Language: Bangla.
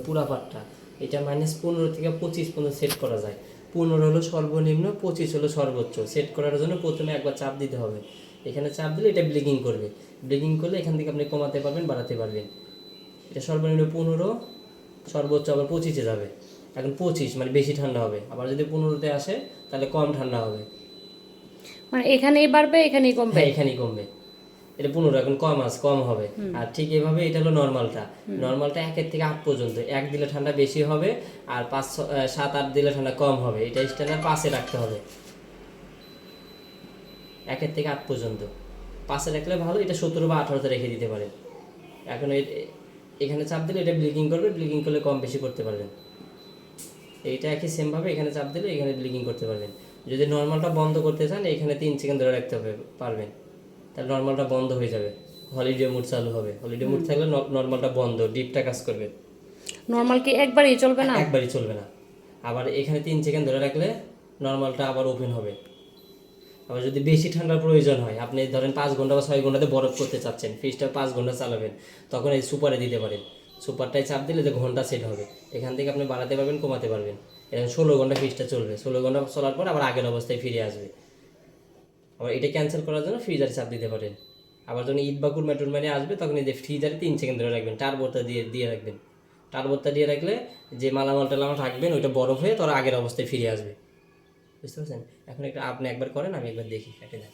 পুরা পাটটা এটা -15 থেকে 25 পর্যন্ত সেট করা যায়। 15 হলো সর্বনিম্ন, 25 হলো সর্বোচ্চ। সেট করার জন্য প্রথমে একবার চাপ দিতে হবে। এখানে চাপ দিলে এটা ব্লিকিং করবে। ব্লিকিং করলে এখান থেকে আপনি কমাতে পারবেন, বাড়াতে পারবেন। এটা সর্বনিম্ন 15, সর্বোচ্চ আবার 25-এ যাবে। এখন 25 মানে বেশি ঠান্ডা হবে। আবার যদি 15-তে আসে তাহলে কম ঠান্ডা হবে। মানে এখানেই বাড়বে এখানেই কমবে? হ্যাঁ, এখানেই কমবে। এটা 15 এখন কম হবে। আর ঠিক এভাবে এটা হলো নর্মালটা। নর্মালটা 1 থেকে 8 পর্যন্ত। 1 দিলে ঠান্ডা বেশি হবে, আর 5, 7, 8 দিলে ঠান্ডা কম হবে। এটা স্ট্যান্ডার্ড 5-এ রাখতে হবে। 1 থেকে 8 পর্যন্ত 5-এ রাখলে ভালো। এটা 17 বা 18-তে রেখে দিতে পারেন। এখন এখানে চাপ দিলে এটা ব্লিকিং করবে। ব্লিকিং করলে কম বেশি করতে পারবেন। এইটা একই সেমভাবে এখানে চাপ দিলে এখানে ব্লিকিং করতে পারবেন। যদি নর্মালটা বন্ধ করতে চান এখানে 3 সেকেন্ড ধরে রাখতে হবে, পারবেন। তাহলে নর্মালটা বন্ধ হয়ে যাবে, হলিডে মুড চালু হবে। হলিডে মুড থাকলে নর্মালটা বন্ধ, ডিপটা কাজ করবে। নরমাল কি একবারই চলবে না? একবারই চলবে না। আবার এখানে 3 সেকেন্ড ধরে রাখলে নর্মালটা আবার ওপেন হবে। আবার যদি বেশি ঠান্ডার প্রয়োজন হয়, আপনি ধরেন 5 ঘন্টা বা 6 ঘন্টাতে বরফ করতে চাচ্ছেন, ফ্রিজটা 5 ঘন্টা চালাবেন, তখন এই সুপারে দিতে পারেন। সুপারটায় চাপ দিলে যে ঘন্টা সেট হবে, এখান থেকে আপনি বাড়াতে পারবেন, কমাতে পারবেন। এরকম 16 ঘন্টা ফ্রিজটা চলবে। 16 ঘন্টা চলার পর আবার আগের অবস্থায় ফিরে আসবে। আবার এটা ক্যান্সেল করার জন্য ফ্রিজারে চাপ দিতে পারেন। আবার যখন ঈদ বা কুরমা টুরমানি আসবে তখন এই যে ফ্রিজারে 3 সেকেন্ড ধরে রাখবেন, টার্বোটা দিয়ে রাখবেন। টার্বোটা দিয়ে রাখলে যে মালামাল টালামাল রাখবেন ওইটা বরফ হয়ে তোর আগের অবস্থায় ফিরে আসবে। বুঝতে পারছেন? এখন আপনি একবার করেন, আমি একবার দেখি কেটে দেন।